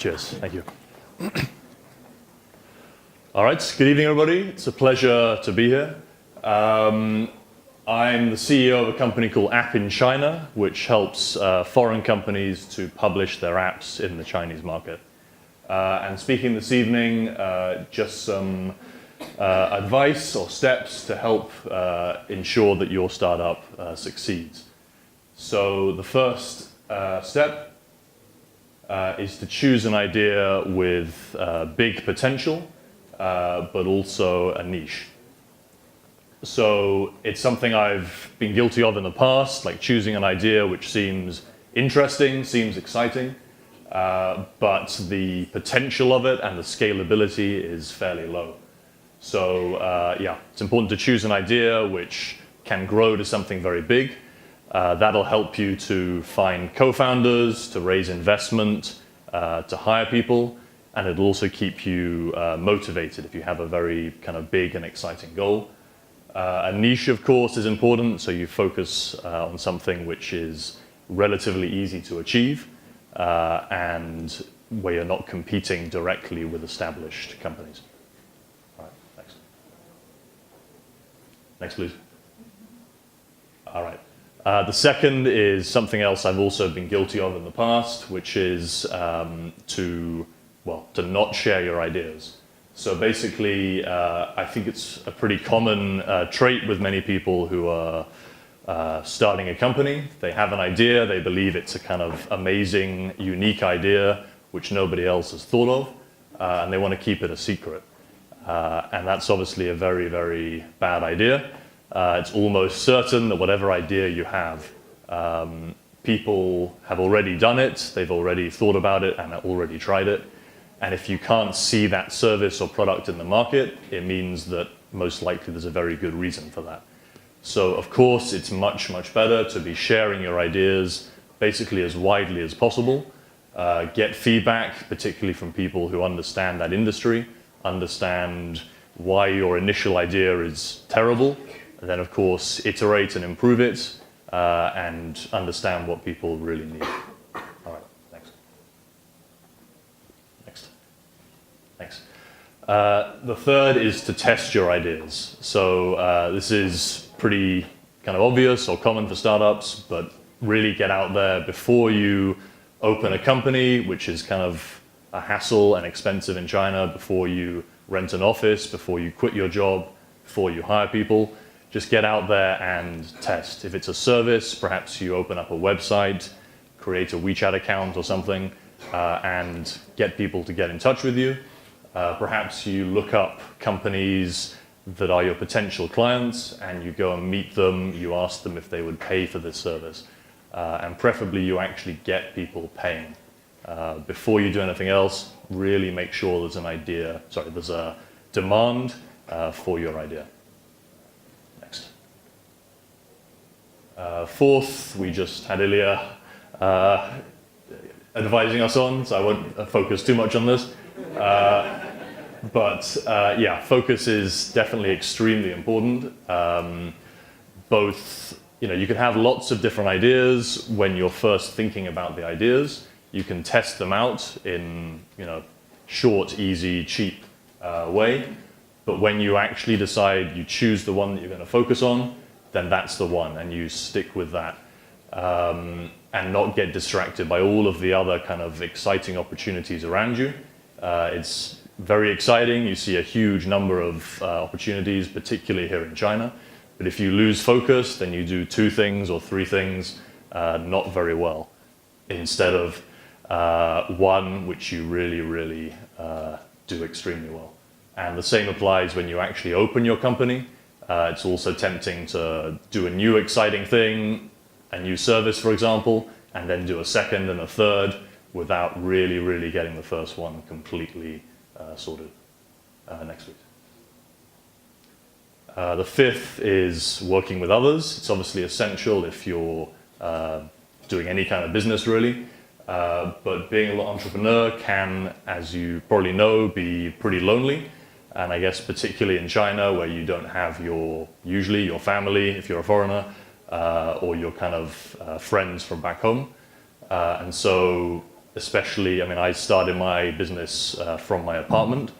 Cheers. Thank you. All right. Good evening, everybody. It's a pleasure to be here. I'm the CEO of a company called AppInChina, which helps foreign companies to publish their apps in the Chinese market. And speaking this evening, just some advice or steps to help ensure that your startup succeeds. So the first step is to choose an idea with big potential, but also a niche. So it's something I've been guilty of in the past, like choosing an idea which seems interesting, seems exciting, but the potential of it and the scalability is fairly low. So yeah, it's important to choose an idea which can grow to something very big. That'll help you to find co-founders, to raise investment, to hire people, and it'll also keep you motivated if you have a very kind of big and exciting goal. A niche, of course, is important, so you focus on something which is relatively easy to achieve and where you're not competing directly with established companies. All right, next. Next, please. All right. The second is something else I've also been guilty of in the past, which is to not share your ideas. So basically, I think it's a pretty common trait with many people who are starting a company. They have an idea, they believe it's a kind of amazing, unique idea which nobody else has thought of, and they want to keep it a secret. And that's obviously a very, very bad idea. It's almost certain that whatever idea you have, people have already done it, they've already thought about it, and already tried it. And if you can't see that service or product in the market, it means that most likely there's a very good reason for that. So of course, it's much, much better to be sharing your ideas basically as widely as possible. Get feedback, particularly from people who understand that industry, understand why your initial idea is terrible, and then of course, iterate and improve it, and understand what people really need. All right, next. Next. The third is to test your ideas. So this is pretty kind of obvious or common for startups, but really get out there before you open a company, which is kind of a hassle and expensive in China, before you rent an office, before you quit your job, before you hire people. Just get out there and test. If it's a service, perhaps you open up a website, create a WeChat account or something, and get people to get in touch with you. Perhaps you look up companies that are your potential clients and you go and meet them, you ask them if they would pay for this service. And preferably you actually get people paying. Before you do anything else, really make sure there's there's a demand for your idea. Next. Fourth, we just had Ilya advising us on, so I won't focus too much on this. But yeah, focus is definitely extremely important. You can have lots of different ideas when you're first thinking about the ideas. You can test them out in short, easy, cheap way. But when you actually decide you choose the one that you're going to focus on, then that's the one, and you stick with that. And not get distracted by all of the other kind of exciting opportunities around you. It's very exciting. You see a huge number of opportunities, particularly here in China. But if you lose focus, then you do 2 things or 3 things not very well, instead of one which you really, really do extremely well. And the same applies when you actually open your company. It's also tempting to do a new exciting thing, a new service, for example, and then do a second and a third without really, really getting the first one completely sorted. Next week. The fifth is working with others. It's obviously essential if you're doing any kind of business, really. But being an entrepreneur can, as you probably know, be pretty lonely. And I guess particularly in China, where you don't have usually your family, if you're a foreigner, or your kind of friends from back home. And so especially, I mean, I started my business from my apartment,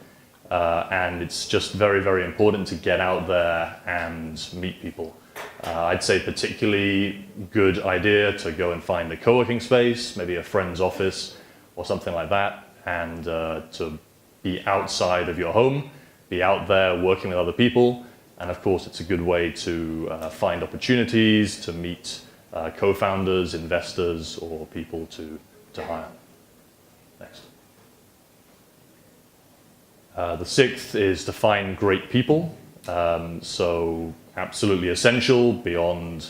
and it's just very, very important to get out there and meet people. I'd say particularly good idea to go and find a co-working space, maybe a friend's office or something like that, and to be outside of your home, be out there working with other people. And of course, it's a good way to find opportunities, to meet co-founders, investors, or people to hire. Next. The sixth is to find great people. So absolutely essential beyond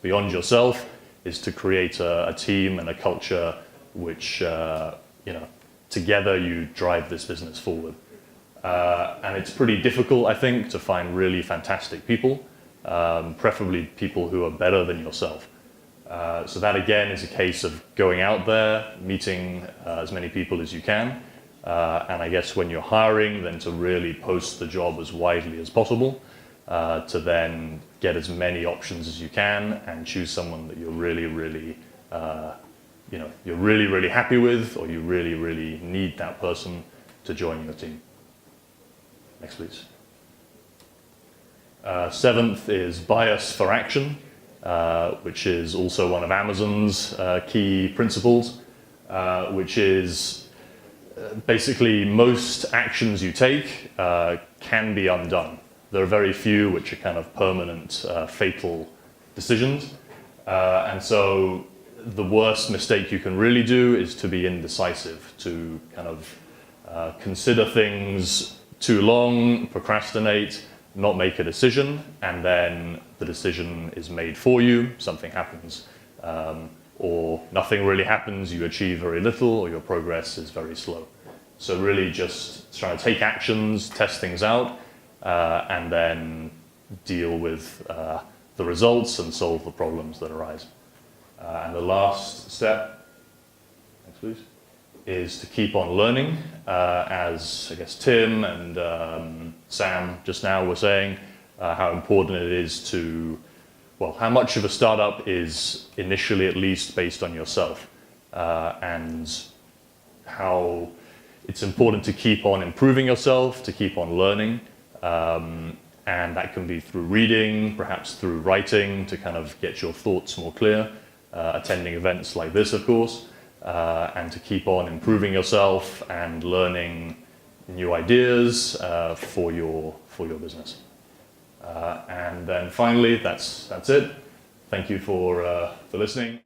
yourself is to create a team and a culture which together you drive this business forward. And it's pretty difficult, I think, to find really fantastic people, preferably people who are better than yourself. So that again is a case of going out there, meeting as many people as you can, and I guess when you're hiring, then to really post the job as widely as possible, to then get as many options as you can and choose someone that you're really, really happy with, or you really, really need that person to join your team. Next, please. Seventh is bias for action, which is also one of Amazon's key principles, which is basically most actions you take can be undone. There are very few which are kind of permanent, fatal decisions. And so the worst mistake you can really do is to be indecisive, to kind of consider things too long, procrastinate, not make a decision, and then the decision is made for you, something happens. Or nothing really happens, you achieve very little, or your progress is very slow. So really just trying to take actions, test things out, and then deal with the results and solve the problems that arise. And the last step, next please, is to keep on learning. As I guess Tim and Sam just now were saying, how important it is to, well, how much of a startup is initially at least based on yourself, and how it's important to keep on improving yourself, to keep on learning, and that can be through reading, perhaps through writing to kind of get your thoughts more clear, attending events like this, of course, and to keep on improving yourself and learning new ideas for your business. And then finally, that's it. Thank you for listening.